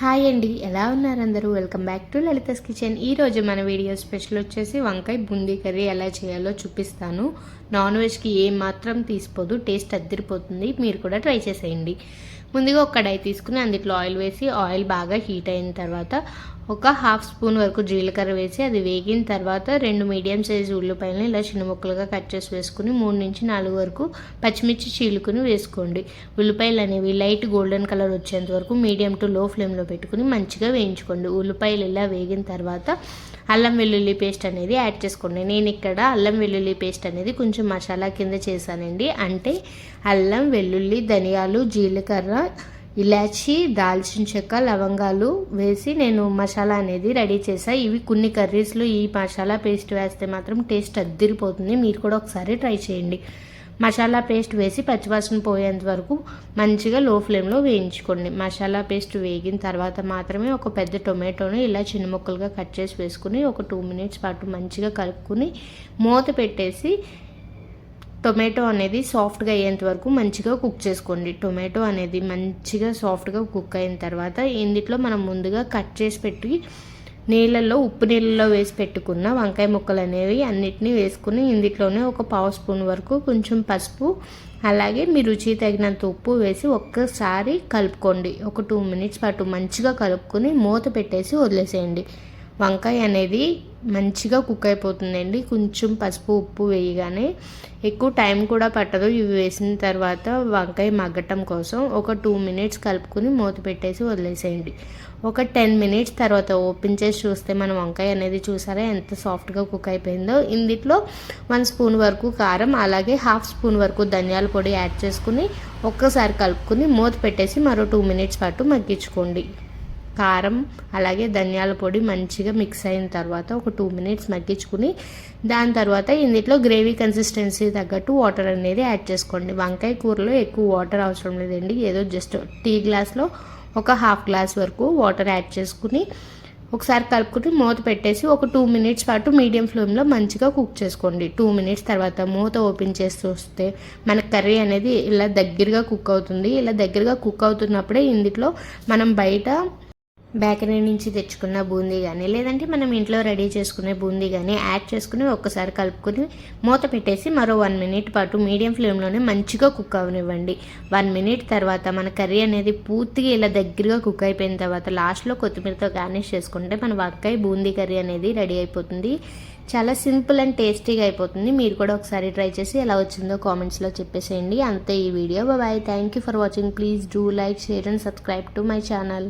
Hi అండి, ఎలా ఉన్నారు అందరూ? Welcome back to Lalitha's kitchen. ఈరోజు మన వీడియో స్పెషల్ వచ్చేసి వంకాయ బూందీ కర్రీ ఎలా చేయాలో చూపిస్తాను. నాన్ వెజ్కి ఏ మాత్రం తీసిపోదు, టేస్ట్ అద్దరిపోతుంది. మీరు కూడా ట్రై చేసేయండి. ముందుగా ఒక కడాయి తీసుకుని అందులో ఆయిల్ వేసి ఆయిల్ బాగా హీట్ అయిన తర్వాత ఒక హాఫ్ స్పూన్ వరకు జీలకర్ర వేసి అది వేగిన తర్వాత 2 మీడియం సైజు ఉల్లిపాయలను ఇలా చిన్న ముక్కలుగా కట్ చేసి వేసుకుని 3 నుంచి 4 వరకు పచ్చిమిర్చి చీలుకుని వేసుకోండి. ఉల్లిపాయలు అనేవి లైట్ గోల్డెన్ కలర్ వచ్చేంత వరకు మీడియం టు లో ఫ్లేమ్లో పెట్టుకుని మంచిగా వేయించుకోండి. ఉల్లిపాయలు ఇలా వేగిన తర్వాత అల్లం వెల్లుల్లి పేస్ట్ అనేది యాడ్ చేసుకోండి. నేను ఇక్కడ అల్లం వెల్లుల్లి పేస్ట్ అనేది కొంచెం మసాలా కింద చేశానండి. అంటే అల్లం వెల్లుల్లి ధనియాలు జీలకర్ర ఇలాచి దాల్చిన చెక్క లవంగాలు వేసి నేను మసాలా అనేది రెడీ చేసా. ఇవి కొన్ని కర్రీస్లో ఈ మసాలా పేస్ట్ వేస్తే మాత్రం టేస్ట్ అద్దిరిపోతుంది. మీరు కూడా ఒకసారి ట్రై చేయండి. మసాలా పేస్ట్ వేసి పచ్చివాసన పోయేంత వరకు మంచిగా లో ఫ్లేమ్లో వేయించుకోండి. మసాలా పేస్ట్ వేగిన తర్వాత మాత్రమే ఒక పెద్ద టొమాటోను ఇలా చిన్న ముక్కలుగా కట్ చేసి వేసుకుని ఒక 2 మినిట్స్ పాటు మంచిగా కలుపుకుని మూత పెట్టేసి టొమాటో అనేది సాఫ్ట్గా అయ్యేంత వరకు మంచిగా కుక్ చేసుకోండి. టొమాటో అనేది మంచిగా సాఫ్ట్గా కుక్ అయిన తర్వాత ఇందులో మనం ముందుగా కట్ చేసి పెట్టి ఉప్పు నీళ్ళలో వేసి పెట్టుకున్న వంకాయ ముక్కలు అనేవి అన్నిటినీ వేసుకుని ఇందులోనే ఒక 1/2 స్పూన్ వరకు కొంచెం పసుపు అలాగే మీ రుచి తగినంత ఉప్పు వేసి ఒక్కసారి కలుపుకోండి. ఒక 2 మినిట్స్ పాటు మంచిగా కలుపుకొని మూత పెట్టేసి వదిలేసేయండి. వంకాయ అనేది మంచిగా కుక్ అయిపోతుందండి. కొంచెం పసుపు ఉప్పు వేయగానే ఎక్కువ టైం కూడా పట్టదు. ఇవి వేసిన తర్వాత వంకాయ మగ్గటం కోసం ఒక 2 మినిట్స్ కలుపుకొని మూత పెట్టేసి వదిలేసేయండి. ఒక 10 మినిట్స్ తర్వాత ఓపెన్ చేసి చూస్తే మన వంకాయ అనేది చూసారా ఎంత సాఫ్ట్గా కుక్ అయిపోయిందో. ఇందులో 1 స్పూన్ వరకు కారం అలాగే హాఫ్ స్పూన్ వరకు ధనియాల పొడి యాడ్ చేసుకుని ఒక్కసారి కలుపుకొని మూత పెట్టేసి మరో 2 మినిట్స్ పాటు మగ్గించుకోండి. కారం అలాగే ధనియాల పొడి మంచిగా మిక్స్ అయిన తర్వాత ఒక 2 మినిట్స్ మగ్గించుకుని దాని తర్వాత ఇందులో గ్రేవీ కన్సిస్టెన్సీ తగ్గట్టు వాటర్ అనేది యాడ్ చేసుకోండి. వంకాయ కూరలో ఎక్కువ వాటర్ అవసరం లేదండి. ఏదో జస్ట్ టీ గ్లాస్లో ఒక హాఫ్ గ్లాస్ వరకు వాటర్ యాడ్ చేసుకుని ఒకసారి కలుపుకుని మూత పెట్టేసి ఒక 2 మినిట్స్ పాటు మీడియం ఫ్లేమ్లో మంచిగా కుక్ చేసుకోండి. 2 మినిట్స్ తర్వాత మూత ఓపెన్ చేసి చూస్తే మన కర్రీ అనేది ఇలా దగ్గరగా కుక్ అవుతుంది. ఇలా దగ్గరగా కుక్ అవుతున్నప్పుడే ఇందులో మనం బయట బేకరీ నుంచి తెచ్చుకున్న బూందీ కానీ లేదంటే మనం ఇంట్లో రెడీ చేసుకునే బూందీ కానీ యాడ్ చేసుకుని ఒక్కసారి కలుపుకొని మూత పెట్టేసి మరో 1 మినిట్ పాటు మీడియం ఫ్లేమ్లోనే మంచిగా కుక్ అవనివ్వండి. 1 మినిట్ తర్వాత మన కర్రీ అనేది పూర్తిగా ఇలా దగ్గరగా కుక్ అయిపోయిన తర్వాత లాస్ట్లో కొత్తిమీరతో గార్నిష్ చేసుకుంటే మన వంకాయ బూందీ కర్రీ అనేది రెడీ అయిపోతుంది. చాలా సింపుల్ అండ్ టేస్టీగా అయిపోతుంది. మీరు కూడా ఒకసారి ట్రై చేసి ఎలా వచ్చిందో కామెంట్స్లో చెప్పేసేయండి. అంతే ఈ వీడియో. Bye. Thank you for watching. Please do like share and subscribe to my channel.